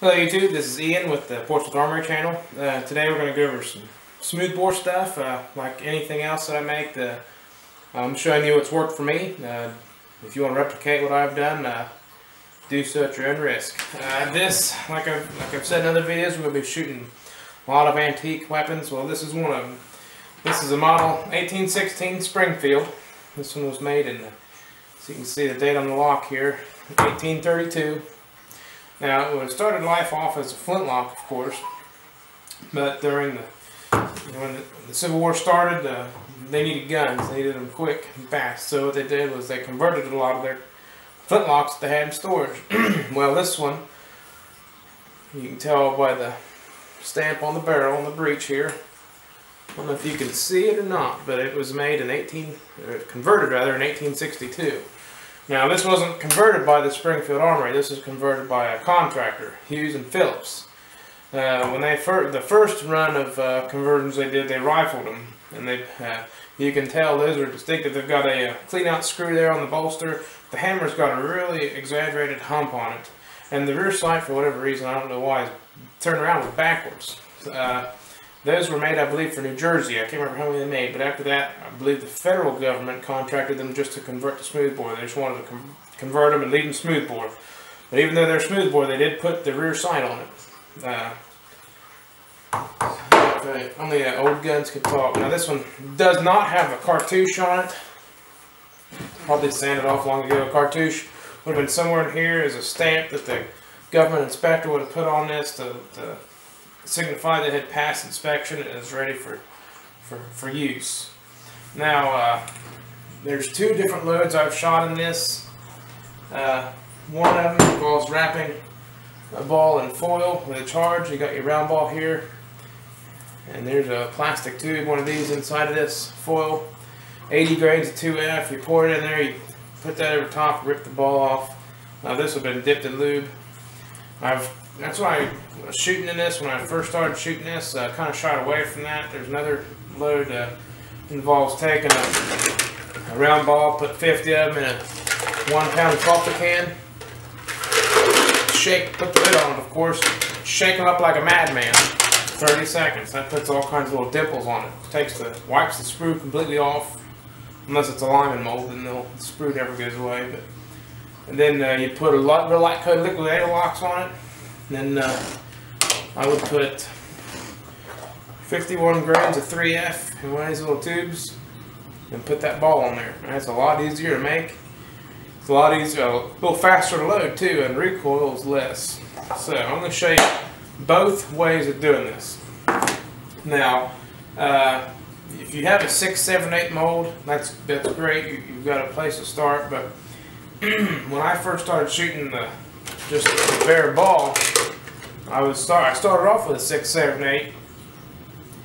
Hello YouTube, this is Ian with the Portsmouth Armory channel. Today we're going to go over some smoothbore stuff. Like anything else that I make, I'm showing you what's worked for me. If you want to replicate what I've done, do so at your own risk. This, like I've said in other videos, we're going to be shooting a lot of antique weapons. Well, this is one of them. This is a model 1816 Springfield. This one was made in, so you can see the date on the lock here, 1832. Now, it started life off as a flintlock, of course, but during when the Civil War started, they needed guns. They needed them quick and fast. So what they did was they converted a lot of their flintlocks that they had in storage. Well, this one, you can tell by the stamp on the barrel, on the breech here. I don't know if you can see it or not, but it was made in converted rather in 1862. Now, this wasn't converted by the Springfield Armory. This is converted by a contractor, Hughes and Phillips. When they the first run of conversions they did, they rifled them, and you can tell those are distinctive. They've got a clean-out screw there on the bolster. The hammer's got a really exaggerated hump on it, and the rear sight, for whatever reason, I don't know why, is turned around with backwards. Those were made, I believe, for New Jersey. I can't remember how many they made, but after that, I believe the federal government contracted them just to convert to smoothbore. They just wanted to convert them and leave them smoothbore. But even though they're smoothbore, they did put the rear sight on it. Only old guns can talk. Now, this one does not have a cartouche on it. Probably sanded off long ago. A cartouche would have been somewhere in here as a stamp that the government inspector would have put on this to signify that it had passed inspection and is ready for use. Now, there's two different loads I've shot in this. One of them involves wrapping a ball in foil with a charge. You got your round ball here, and there's a plastic tube, one of these inside of this foil. 80 grains of 2F. You pour it in there, you put that over top, rip the ball off. Now, this would have been dipped in lube. That's why I was shooting in this. When I first started shooting this, I kind of shied away from that. There's another load that involves taking a round ball, put 50 of them in a 1 pound coffee can, put the lid on it, of course, shake them up like a madman, 30 seconds. That puts all kinds of little dimples on it. Wipes the sprue completely off, unless it's a Lyman mold, then the sprue never goes away. And then you put a real light coated liquid locks on it. Then I would put 51 grains of 3F in one of these little tubes and put that ball on there. And that's a lot easier to make. It's a lot easier, a little faster to load too, and recoil is less. So I'm going to show you both ways of doing this. Now, if you have a 6, 7, 8 mold, that's great. You've got a place to start. But when I first started shooting just the bare ball, I started off with a 6, 7, 8,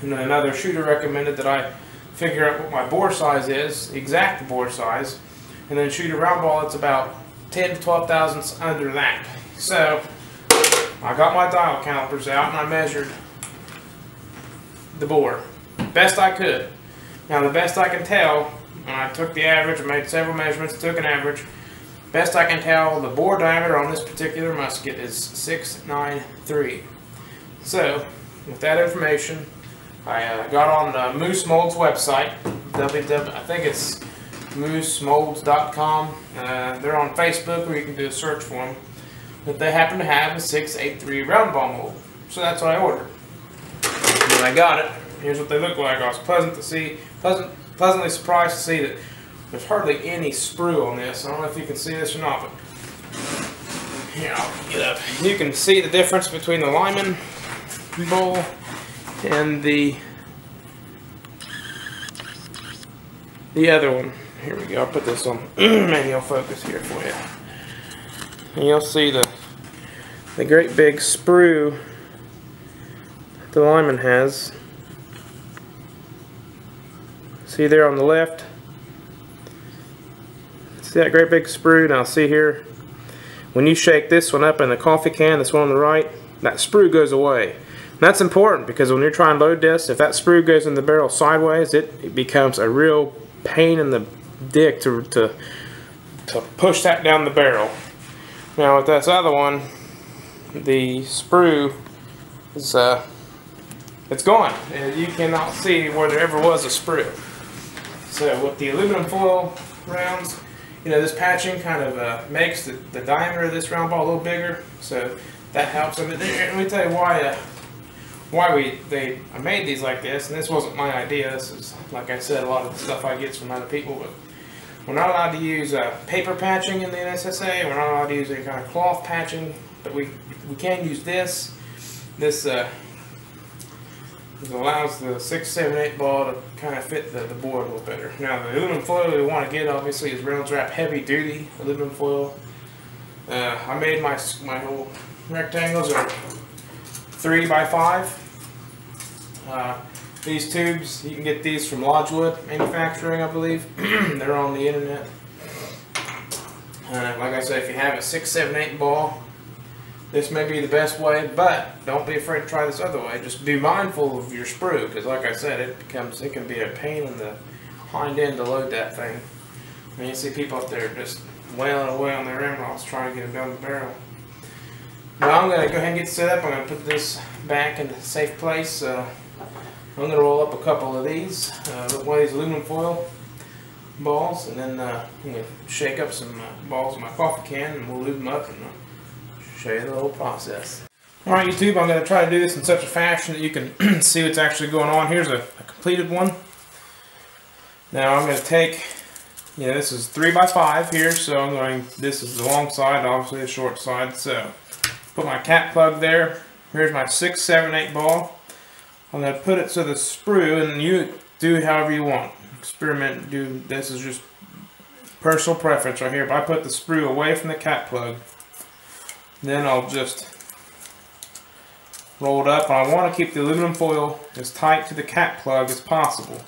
and another shooter recommended that I figure out what my bore size is, exact bore size, and then shoot a round ball that's about 10 to 12 thousandths under that. So I got my dial calipers out and I measured the bore best I could. Now, the best I can tell, and I took the average, I made several measurements, took an average. Best I can tell, the bore diameter on this particular musket is 693. So, with that information, I got on Moose Mold's website, I think it's moosemolds.com. They're on Facebook, where you can do a search for them. But they happen to have a 683 round ball mold, so that's what I ordered. And when I got it, here's what they look like. I was pleasantly surprised to see that there's hardly any sprue on this. I don't know if you can see this or not, but here, I'll get up. You can see the difference between the Lyman bowl and the other one. Here we go. I'll put this on manual focus here for you. And you'll see the great big sprue the Lyman has. See there on the left? See that great big sprue? Now see here, when you shake this one up in the coffee can, this one on the right, that sprue goes away. And that's important because when you're trying to load this, if that sprue goes in the barrel sideways, it becomes a real pain in the dick to push that down the barrel. Now with this other one, the sprue is it's gone. You cannot see where there ever was a sprue. So with the aluminum foil rounds, you know, this patching kind of makes the diameter of this round ball a little bigger, so that helps. And let me tell you why I made these like this, and this wasn't my idea. This is, like I said, a lot of the stuff I get from other people. But we're not allowed to use paper patching in the NSSA. We're not allowed to use any kind of cloth patching, but we can use this. This allows the 6, 7, 8 ball to kind of fit the board a little better. Now the aluminum foil we want to get obviously is Reynolds Wrap heavy duty aluminum foil. I made my whole rectangles are 3 by 5. These tubes, you can get these from Lodgewood Manufacturing, I believe. They're on the internet. Like I said, if you have a 6, 7, 8 ball, this may be the best way, but don't be afraid to try this other way. Just be mindful of your sprue, because like I said, it can be a pain in the hind end to load that thing. And you see people up there just wailing away on their emeralds trying to get them down the barrel. Now I'm going to go ahead and get set up. I'm going to put this back in a safe place. I'm going to roll up a couple of these, one of these aluminum foil balls, and then I'm going to shake up some balls in my coffee can, and we'll lube them up and show you the whole process. Alright YouTube, I'm going to try to do this in such a fashion that you can see what's actually going on. Here's a completed one. Now I'm going to take, this is 3 by 5 here, so this is the long side, obviously the short side, so put my cap plug there. Here's my 6, 7, 8 ball. I'm going to put it so the sprue, and you do it however you want. Experiment, this is just personal preference right here, but I put the sprue away from the cap plug. Then I'll just roll it up, and I want to keep the aluminum foil as tight to the cap plug as possible.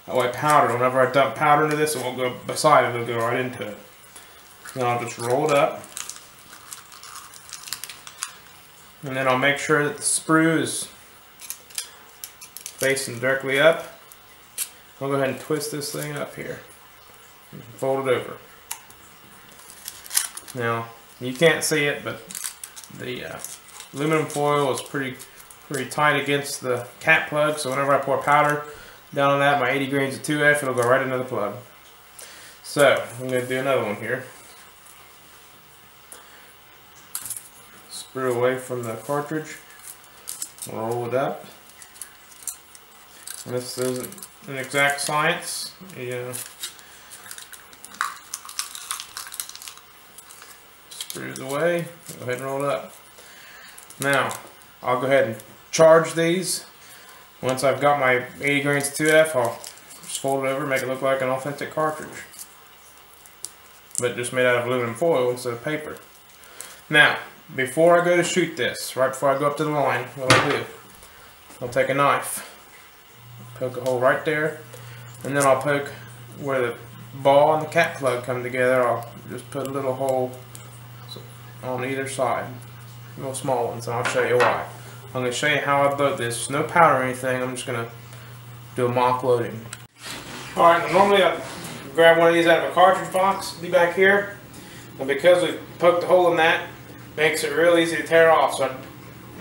That way powder, whenever I dump powder into this, it won't go beside it, it'll go right into it. Then I'll just roll it up. And then I'll make sure that the sprue is facing directly up. I'll go ahead and twist this thing up here. And fold it over. Now, you can't see it, but the aluminum foil is pretty tight against the cap plug, so whenever I pour powder down on that, my 80 grains of 2F, it'll go right into the plug. So, I'm going to do another one here. Sprue away from the cartridge, roll it up. And this isn't an exact science. Screws away, go ahead and roll it up. Now, I'll go ahead and charge these. Once I've got my 80 grains 2F, I'll just fold it over, make it look like an authentic cartridge. But just made out of aluminum foil instead of paper. Now, before I go to shoot this, right before I go up to the line, what I'll do, I'll take a knife, poke a hole right there, and then I'll poke where the ball and the cap plug come together. I'll just put a little hole on either side, little small ones, and I'll show you why. I'm going to show you how I load this. No powder or anything, I'm just going to do a mock loading. Alright, normally I grab one of these out of a cartridge box, be back here, and because we poked a hole in that, makes it real easy to tear off. So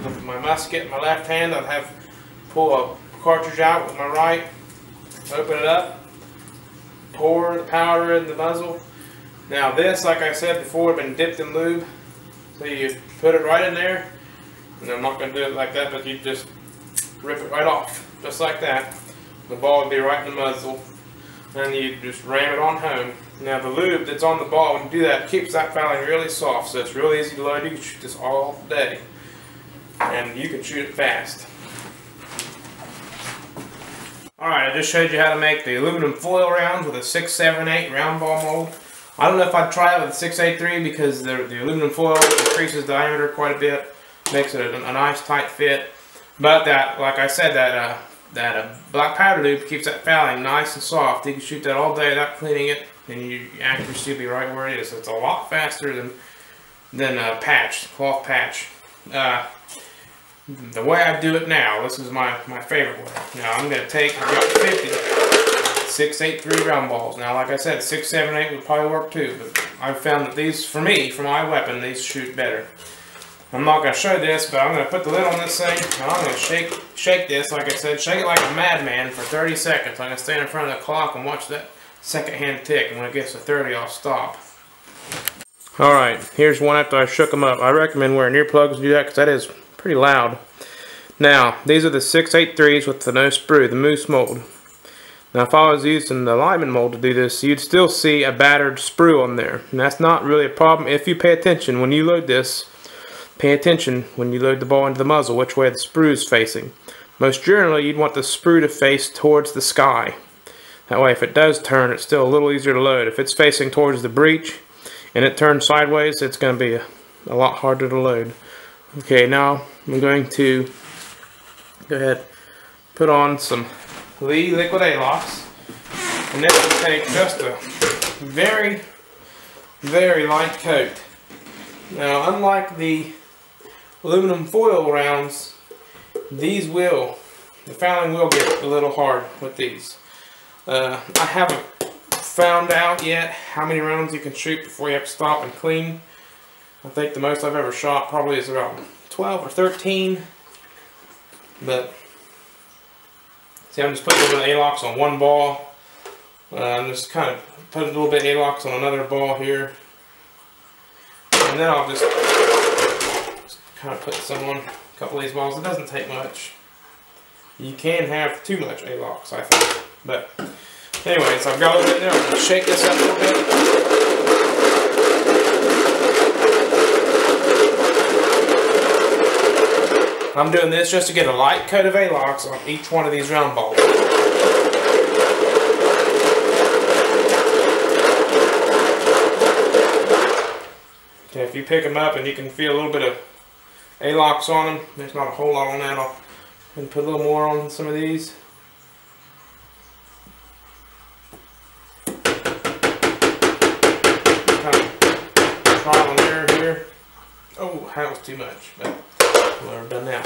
with my musket in my left hand, I'd pull a cartridge out with my right, open it up, pour the powder in the muzzle. Now this, like I said before, had been dipped in lube. So you put it right in there, and I'm not going to do it like that, but you just rip it right off, just like that. The ball would be right in the muzzle, and you just ram it on home. Now the lube that's on the ball, when you do that, keeps that fouling really soft, so it's really easy to load. You can shoot this all day, and you can shoot it fast. Alright, I just showed you how to make the aluminum foil rounds with a 6, 7, 8 round ball mold. I don't know if I'd try it with 683 because the aluminum foil increases diameter quite a bit, makes it a nice tight fit. But that, like I said, that black powder lube keeps that fouling nice and soft. You can shoot that all day without cleaning it, and your accuracy will be right where it is. So it's a lot faster than a patch, cloth patch. The way I do it now, this is my favorite way. Now I'm going to take, I've got 50 683 round balls. Now like I said, 678 would probably work too, but I've found that these, for me, for my weapon, these shoot better. I'm not going to show this, but I'm going to put the lid on this thing, and I'm going to shake this, like I said, shake it like a madman for 30 seconds. I'm going to stand in front of the clock and watch that second hand tick, and when it gets to 30, I'll stop. Alright, here's one after I shook them up. I recommend wearing earplugs to do that because that is pretty loud. Now, these are the 683s with the no sprue, the mousse mold. Now, if I was using the Lyman mold to do this, you'd still see a battered sprue on there. And that's not really a problem if you pay attention when you load this. Pay attention when you load the ball into the muzzle, which way the sprue is facing. Most generally, you'd want the sprue to face towards the sky. That way, if it does turn, it's still a little easier to load. If it's facing towards the breech and it turns sideways, it's going to be a lot harder to load. Okay, now I'm going to go ahead and put on some Lee liquid A-locks, and this will take just a very, very light coat. Now, unlike the aluminum foil rounds, the fouling will get a little hard with these. I haven't found out yet how many rounds you can shoot before you have to stop and clean. I think the most I've ever shot probably is about 12 or 13. But see, I'm just putting a little bit of A-locks on one ball. I'm just kind of putting a little bit of A-locks on another ball here. And then I'll just kind of put some on a couple of these balls. It doesn't take much. You can have too much A-locks, I think. But anyways, I've got a little bit there. I'm going to shake this up a little bit. I'm doing this just to get a light coat of A-locks on each one of these round balls. Okay, if you pick them up and you can feel a little bit of A-locks on them, there's not a whole lot on that. I'll put a little more on some of these. Trial and error here. Oh, that was too much, but we're done now.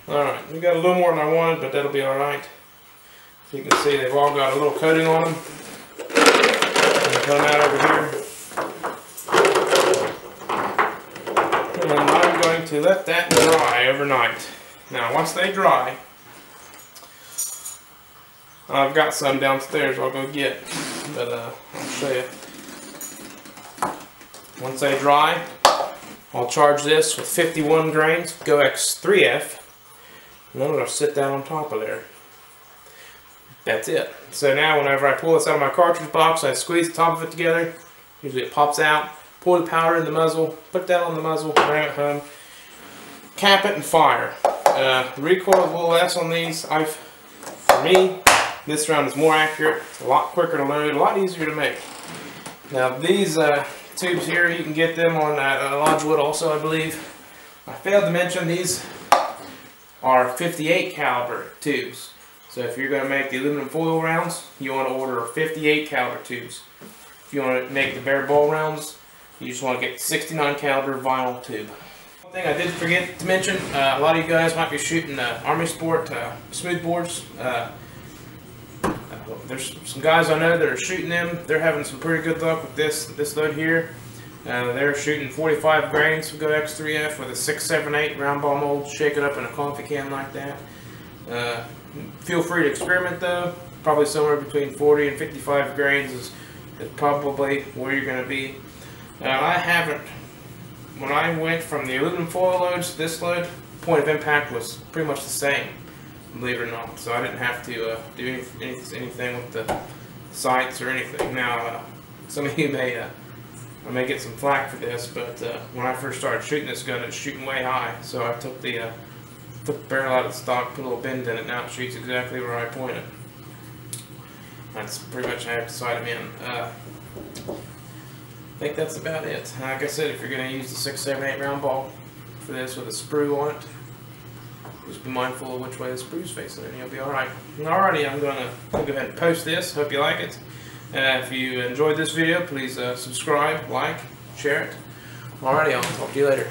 Alright, we got a little more than I wanted, but that'll be alright. You can see they've all got a little coating on them. Put them out over here. And I'm going to let that dry overnight. Now, once they dry, I've got some downstairs I'll go get, but I'll show you. Once they dry, I'll charge this with 51 grains Go X3F, and then it'll sit down on top of there. That's it. So now whenever I pull this out of my cartridge box, I squeeze the top of it together. Usually it pops out. Pour the powder in the muzzle, put that on the muzzle, bring it home, cap it, and fire. The recoil is a little less on these. For me, this round is more accurate, it's a lot quicker to load, a lot easier to make. Now these tubes here, you can get them on Lodgewood also, I believe. I failed to mention these are 58 caliber tubes. So if you're going to make the aluminum foil rounds, you want to order 58 caliber tubes. If you want to make the bare ball rounds, you just want to get 69 caliber vinyl tube. One thing I did forget to mention, a lot of you guys might be shooting Army Sport smooth bores. There's some guys I know that are shooting them. They're having some pretty good luck with this load here. They're shooting 45 grains Go X3F with a 678 round ball mold, shake it up in a coffee can like that. Feel free to experiment though. Probably somewhere between 40 and 55 grains is probably where you're going to be. When I went from the aluminum foil loads to this load, point of impact was pretty much the same, believe it or not. So I didn't have to do anything with the sights or anything. Now, some of you may get some flack for this, but when I first started shooting this gun, it was shooting way high. So I took the barrel out of the stock, put a little bend in it, now it shoots exactly where I point it. That's pretty much how I have to sight them in. I think that's about it. Like I said, if you're going to use the 678 round ball for this with a sprue on it, just be mindful of which way the sprue's facing and you'll be alright. Alrighty, I'm going to go ahead and post this. Hope you like it. If you enjoyed this video, please subscribe, like, share it. Alrighty, I'll talk to you later.